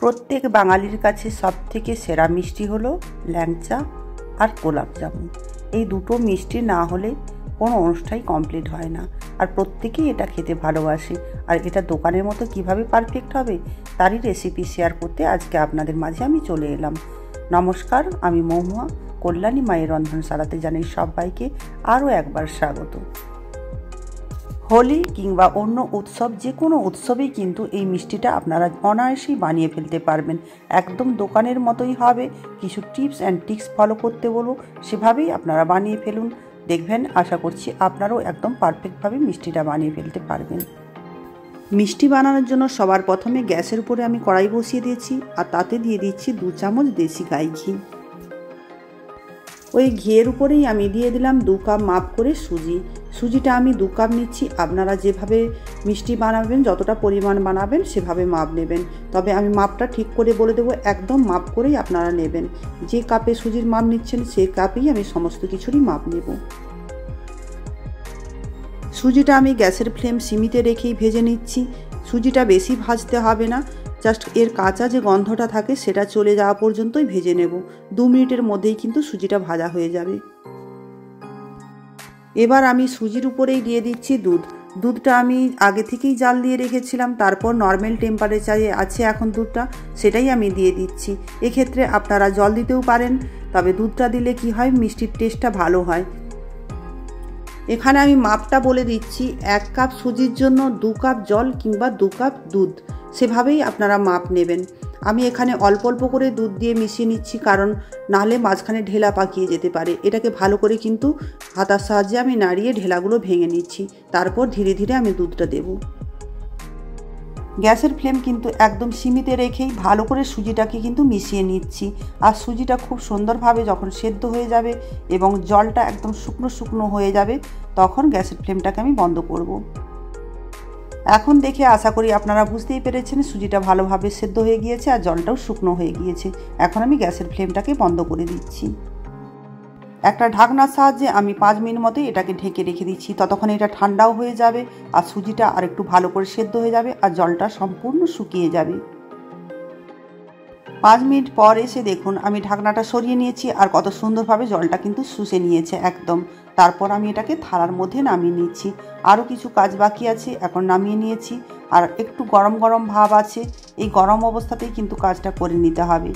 প্রত্যেক বাঙালির কাছে সবথেকে সেরা মিষ্টি হলো ল্যাংচা আর গোলাপ জামুন। এই দুটো মিষ্টি না হলে কোনো অনুষ্ঠানই কমপ্লিট হয় না। আর প্রত্যেকেই এটা খেতে ভালোবাসে। আর এটা দোকানের মতো কিভাবে পারফেক্ট হবে তারই রেসিপি শেয়ার করতে আজকে আপনাদের মাঝে আমি চলে এলাম। নমস্কার, আমি মহুয়া। কল্যাণী মায়ের রন্ধনশালাতে জানাই সবাইকে আরও একবার স্বাগত। হোলি কিংবা অন্য উৎসব, যে কোনো উৎসবেই কিন্তু এই মিষ্টিটা আপনারা অনায়াসেই বানিয়ে ফেলতে পারবেন। একদম দোকানের মতোই হবে। কিছু টিপস অ্যান্ড ট্রিক্স ফলো করতে বলবো, সেভাবেই আপনারা বানিয়ে ফেলুন। দেখবেন, আশা করছি আপনারাও একদম পারফেক্টভাবে মিষ্টিটা বানিয়ে ফেলতে পারবেন। মিষ্টি বানানোর জন্য সবার প্রথমে গ্যাসের উপরে আমি কড়াই বসিয়ে দিয়েছি, আর তাতে দিয়ে দিচ্ছি 2 চামচ দেশি গাই ঘি। ওই ঘিয়ের উপরেই আমি দিয়ে দিলাম 2 কাপ মাপ করে সুজি। সুজিটা আমি 2 কাপ নিচ্ছি। আপনারা যেভাবে মিষ্টি বানাবেন, যতটা পরিমাণ বানাবেন সেভাবে মাপ নেবেন। তবে আমি মাপটা ঠিক করে বলে দেবো, একদম মাপ করেই আপনারা নেবেন। যে কাপে সুজির মাপ নিচ্ছেন সেই কাপেই আমি সমস্ত কিছুরই মাপ নেব। সুজিটা আমি গ্যাসের ফ্লেম সিমিতে রেখেই ভেজে নিচ্ছি। সুজিটা বেশি ভাজতে হবে না, জাস্ট এর কাঁচা যে গন্ধটা থাকে সেটা চলে যাওয়া পর্যন্তই ভেজে নেব। 2 মিনিটের মধ্যেই কিন্তু সুজিটা ভাজা হয়ে যাবে। এবার আমি সুজির উপরেই দিয়ে দিচ্ছি দুধ। দুধটা আমি আগে থেকেই জাল দিয়ে রেখেছিলাম, তারপর নর্মাল টেম্পারেচারে আছে এখন দুধটা, সেটাই আমি দিয়ে দিচ্ছি। এক্ষেত্রে আপনারা জল দিতেও পারেন, তবে দুধটা দিলে কি হয়, মিষ্টির টেস্টটা ভালো হয়। এখানে আমি মাপটা বলে দিচ্ছি, 1 কাপ সুজির জন্য 2 কাপ জল কিংবা 2 কাপ দুধ, সেভাবেই আপনারা মাপ নেবেন। আমি এখানে অল্প অল্প করে দুধ দিয়ে মিশিয়ে নিচ্ছি, কারণ নাহলে মাঝখানে ঢেলা পাকিয়ে যেতে পারে। এটাকে ভালো করে কিন্তু হাতার সাহায্যে আমি নাড়িয়ে ঢেলাগুলো ভেঙে নিচ্ছি। তারপর ধীরে ধীরে আমি দুধটা দেব। গ্যাসের ফ্লেম কিন্তু একদম সীমিতে রেখেই ভালো করে সুজিটাকে কিন্তু মিশিয়ে নিচ্ছি। আর সুজিটা খুব সুন্দরভাবে যখন সেদ্ধ হয়ে যাবে এবং জলটা একদম শুকনো শুকনো হয়ে যাবে, তখন গ্যাসের ফ্লেমটাকে আমি বন্ধ করব। এখন দেখে আশা করি আপনারা বুঝতেই পেরেছেন সুজিটা ভালোভাবে সেদ্ধ হয়ে গিয়েছে আর জলটাও শুকনো হয়ে গিয়েছে। এখন আমি গ্যাসের ফ্লেমটাকে বন্ধ করে দিচ্ছি। একটা ঢাকনার সাহায্যে আমি 5 মিনিট মতো এটাকে ঢেকে রেখে দিচ্ছি। ততক্ষণ এটা ঠান্ডাও হয়ে যাবে আর সুজিটা আর একটু ভালো করে সেদ্ধ হয়ে যাবে আর জলটা সম্পূর্ণ শুকিয়ে যাবে। 5 মিনিট পর এসে দেখুন, আমি ঢাকনাটা সরিয়ে নিয়েছি আর কত সুন্দরভাবে জলটা কিন্তু শুষে নিয়েছে একদম। তারপর আমি এটাকে থালার মধ্যে নামিয়ে নিচ্ছি। আরও কিছু কাজ বাকি আছে, এখন নামিয়ে নিয়েছি। আর একটু গরম গরম ভাব আছে, এই গরম অবস্থাতেই কিন্তু কাজটা করে নিতে হবে।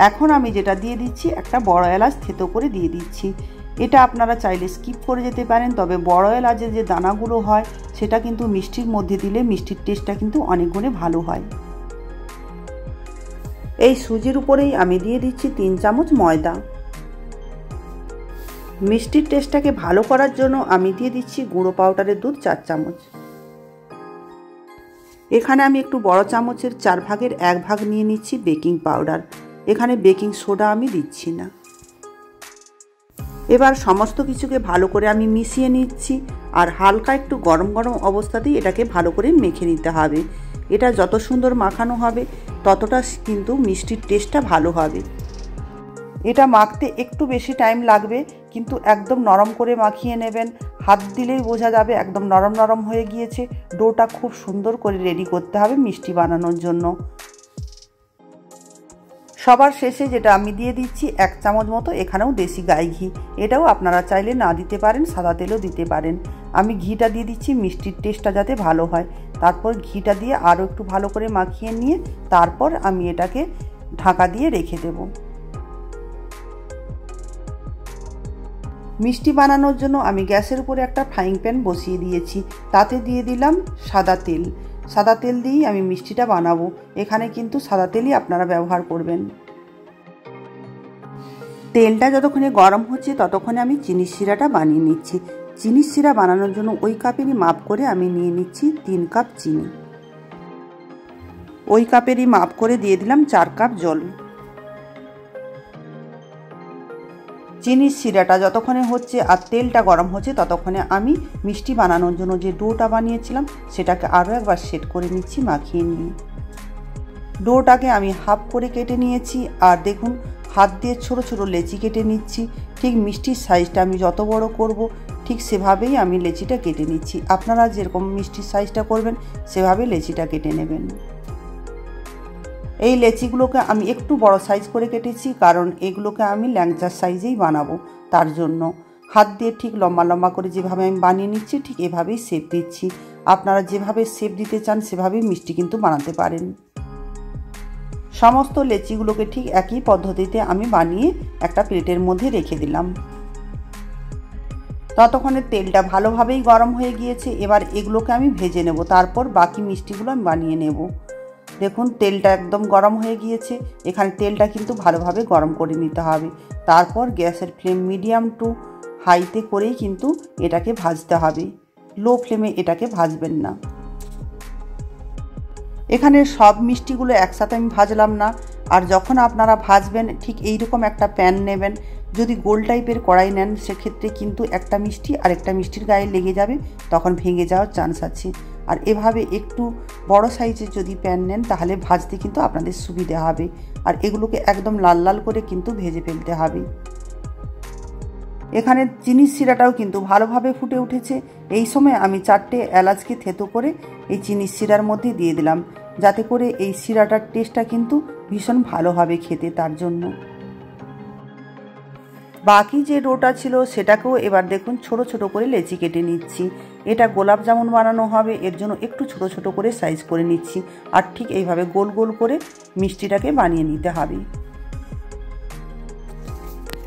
এখন আমি যেটা দিয়ে দিচ্ছি, একটা বড় এলাচ থেতো করে দিয়ে দিচ্ছি। এটা আপনারা চাইলে স্কিপ করে যেতে পারেন, তবে বড় এলাচের যে দানাগুলো হয় সেটা কিন্তু মিষ্টির মধ্যে দিলে মিষ্টির টেস্টটা কিন্তু অনেক গুণে ভালো হয়। এই সুজির উপরেই আমি দিয়ে দিচ্ছি 3 চামচ ময়দা। মিষ্টির টেস্টটাকে ভালো করার জন্য আমি দিয়ে দিচ্ছি গুঁড়ো পাউডারের দুধ 4 চামচ। এখানে আমি একটু বড় চামচের 4 ভাগের 1 ভাগ নিয়ে নিচ্ছি বেকিং পাউডার। এখানে বেকিং সোডা আমি দিচ্ছি না। এবার সমস্ত কিছুকে ভালো করে আমি মিশিয়ে নিচ্ছি আর হালকা একটু গরম গরম অবস্থাতেই এটাকে ভালো করে মেখে নিতে হবে। এটা যত সুন্দর মাখানো হবে ততটা কিন্তু মিষ্টির টেস্টটা ভালো হবে। এটা মাখতে একটু বেশি টাইম লাগবে, কিন্তু একদম নরম করে মাখিয়ে নেবেন। হাত দিলেই বোঝা যাবে একদম নরম নরম হয়ে গিয়েছে। ডোটা খুব সুন্দর করে রেডি করতে হবে মিষ্টি বানানোর জন্য। সবার শেষে যেটা আমি দিয়ে দিচ্ছি 1 চামচ মতো এখানেও দেশি গাই ঘি। এটাও আপনারা চাইলে না দিতে পারেন, সাদা তেলও দিতে পারেন। আমি ঘিটা দিয়ে দিচ্ছি মিষ্টির টেস্টটা যাতে ভালো হয়। তারপর ঘিটা দিয়ে আরও একটু ভালো করে মাখিয়ে নিয়ে তারপর আমি এটাকে ঢাকা দিয়ে রেখে দেব। মিষ্টি বানানোর জন্য আমি গ্যাসের উপরে একটা ফ্রাইং প্যান বসিয়ে দিয়েছি। তাতে দিয়ে দিলাম সাদা তেল। সাদা তেল দিয়েই আমি মিষ্টিটা বানাবো। এখানে কিন্তু সাদা তেলই আপনারা ব্যবহার করবেন। তেলটা যতক্ষণে গরম হচ্ছে ততক্ষণে আমি চিনির শিরাটা বানিয়ে নিচ্ছি। চিনির শিরা বানানোর জন্য ওই কাপেরই মাপ করে আমি নিয়ে নিচ্ছি 3 কাপ চিনি। ওই কাপেরই মাপ করে দিয়ে দিলাম 4 কাপ জল। চিনির শিরাটা যতক্ষণে হচ্ছে আর তেলটা গরম হচ্ছে ততক্ষণে আমি মিষ্টি বানানোর জন্য যে ডোটা বানিয়েছিলাম সেটাকে আরও একবার সেট করে নিচ্ছি মাখিয়ে নিয়ে। ডোটাকে আমি হাফ করে কেটে নিয়েছি আর দেখুন হাত দিয়ে ছোট ছোট লেচি কেটে নিচ্ছি। ঠিক মিষ্টির সাইজটা আমি যত বড় করব ঠিক সেভাবেই আমি লেচিটা কেটে নিচ্ছি। আপনারা যেরকম মিষ্টির সাইজটা করবেন সেভাবে লেচিটা কেটে নেবেন। এই লেচিগুলোকে আমি একটু বড় সাইজ করে কেটেছি, কারণ এগুলোকে আমি ল্যাংচার সাইজেই বানাবো। তার জন্য হাত দিয়ে ঠিক লম্বা লম্বা করে যেভাবে আমি বানিয়ে নিচ্ছি ঠিক এভাবেই শেপ দিচ্ছি। আপনারা যেভাবে শেপ দিতে চান সেভাবেই মিষ্টি কিন্তু বানাতে পারেন। সমস্ত লেচিগুলোকে ঠিক একই পদ্ধতিতে আমি বানিয়ে একটা প্লেটের মধ্যে রেখে দিলাম। ততক্ষণে তেলটা ভালোভাবেই গরম হয়ে গিয়েছে। এবার এগুলোকে আমি ভেজে নেব, তারপর বাকি মিষ্টিগুলো আমি বানিয়ে নেব। দেখুন তেলটা একদম গরম হয়ে গিয়েছে। এখানে তেলটা কিন্তু ভালোভাবে গরম করে নিতে হবে। তারপর গ্যাসের ফ্লেম মিডিয়াম টু হাইতে করেই কিন্তু এটাকে ভাজতে হবে, লো ফ্লেমে এটাকে ভাজবেন না। এখানে সব মিষ্টিগুলো একসাথে আমি ভাজলাম না। আর যখন আপনারা ভাজবেন ঠিক এইরকম একটা প্যান নেবেন। যদি গোল টাইপের কড়াই নেন সেক্ষেত্রে কিন্তু একটা মিষ্টি আরেকটা মিষ্টির গায়ে লেগে যাবে, তখন ভেঙে যাওয়ার চান্স আছে। আর এভাবে একটু বড় সাইজের যদি প্যান নেন তাহলে ভাজতে কিন্তু আপনাদের সুবিধা হবে। আর এগুলোকে একদম লাল লাল করে কিন্তু ভেজে ফেলতে হবে। এখানে চিনির শিরাটাও কিন্তু ভালোভাবে ফুটে উঠেছে। এই সময় আমি 4টে এলাচকে থেতো করে এই চিনির শিরার মধ্যে দিয়ে দিলাম, যাতে করে এই শিরাটার টেস্টটা কিন্তু ভীষণ ভালো হবে খেতে। তার জন্য বাকি যে ডোটা ছিল সেটাকেও এবার দেখুন ছোট ছোট করে লেচি কেটে নিচ্ছি। এটা গোলাপ জামুন বানানো হবে, এর জন্য একটু ছোট ছোট করে সাইজ করে নিচ্ছি। আর ঠিক এইভাবে গোল গোল করে মিষ্টিটাকে বানিয়ে নিতে হবে।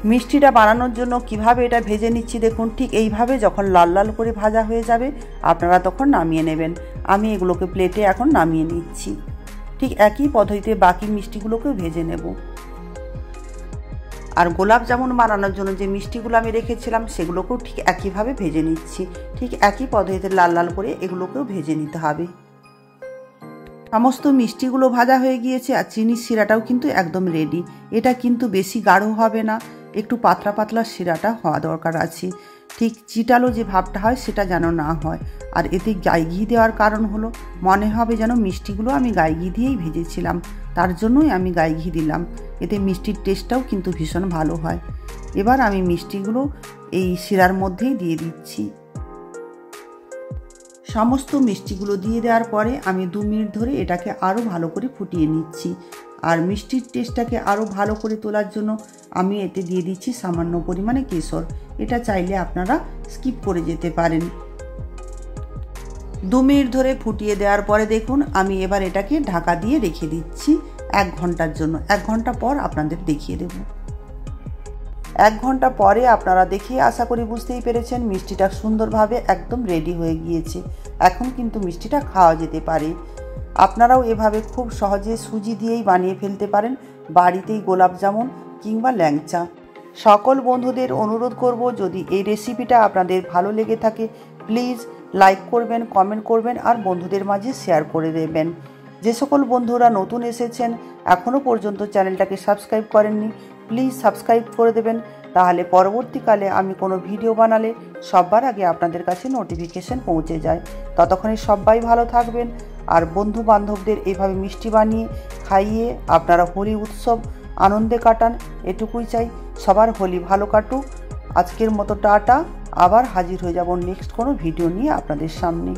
মিষ্টিটা বানানোর জন্য কিভাবে এটা ভেজে নিচ্ছি দেখুন। ঠিক এইভাবে যখন লাল লাল করে ভাজা হয়ে যাবে আপনারা তখন নামিয়ে নেবেন। আমি এগুলোকে প্লেটে এখন নামিয়ে নিচ্ছি। ঠিক একই পদ্ধতিতে বাকি মিষ্টিগুলোকেও ভেজে নেব। আর গোলাপ জামুন বানানোর জন্য যে মিষ্টিগুলো আমি রেখেছিলাম সেগুলোকেও ঠিক একইভাবে ভেজে নিচ্ছি। ঠিক একই পদ্ধতিতে লাল লাল করে এগুলোকেও ভেজে নিতে হবে। সমস্ত মিষ্টিগুলো ভাজা হয়ে গিয়েছে আর চিনির শিরাটাও কিন্তু একদম রেডি। এটা কিন্তু বেশি গাঢ় হবে না, একটু পাতলা পাতলা শিরাটা হওয়া দরকার আছে। ঠিক চিটালো যে ভাবটা হয় সেটা যেন না হয়। আর এতে গাই ঘি দেওয়ার কারণ হলো মনে হবে যেন মিষ্টিগুলো আমি গাই ঘি দিয়েই ভেজেছিলাম, তার জন্যই আমি গাই ঘি দিলাম। এতে মিষ্টির টেস্টটাও কিন্তু ভীষণ ভালো হয়। এবার আমি মিষ্টিগুলো এই শিরার মধ্যেই দিয়ে দিচ্ছি। সমস্ত মিষ্টিগুলো দিয়ে দেওয়ার পরে আমি 2 মিনিট ধরে এটাকে আরও ভালো করে ফুটিয়ে নিচ্ছি। আর মিষ্টির টেস্টটাকে আরও ভালো করে তোলার জন্য আমি এতে দিয়ে দিচ্ছি সামান্য পরিমাণে কেশর। এটা চাইলে আপনারা স্কিপ করে যেতে পারেন। 2 মিনিট ধরে ফুটিয়ে দেওয়ার পরে দেখুন আমি এবার এটাকে ঢাকা দিয়ে রেখে দিচ্ছি 1 ঘন্টার জন্য। 1 ঘন্টা পর আপনাদের দেখিয়ে দেব। 1 ঘন্টা পরে আপনারা দেখে আশা করি বুঝতেই পেরেছেন মিষ্টিটা সুন্দরভাবে একদম রেডি হয়ে গিয়েছে। এখন কিন্তু মিষ্টিটা খাওয়া যেতে পারে। আপনারাও এভাবে খুব সহজে সুজি দিয়েই বানিয়ে ফেলতে পারেন বাড়িতেই গোলাপ জামুন কিংবা ল্যাংচা। সকল বন্ধুদের অনুরোধ করব, যদি এই রেসিপিটা আপনাদের ভালো লেগে থাকে প্লিজ লাইক করবেন, কমেন্ট করবেন আর বন্ধুদের মাঝে শেয়ার করে দেবেন। যে সকল বন্ধুরা নতুন এসেছেন এখনও পর্যন্ত চ্যানেলটাকে সাবস্ক্রাইব করেননি প্লিজ সাবস্ক্রাইব করে দেবেন, তাহলে পরবর্তীকালে আমি কোনো ভিডিও বানালে সবার আগে আপনাদের কাছে নোটিফিকেশন পৌঁছে যায়। ততক্ষণে সবাই ভালো থাকবেন আর বন্ধু বান্ধবদের এইভাবে মিষ্টি বানিয়ে খাইয়ে আপনারা হোলি উৎসব আনন্দে কাটান, এটুকুই চাই। সবার হোলি ভালো কাটুক। আজকের মতো টাটা, আবার হাজির হয়ে যাব নেক্সট কোনো ভিডিও নিয়ে আপনাদের সামনে।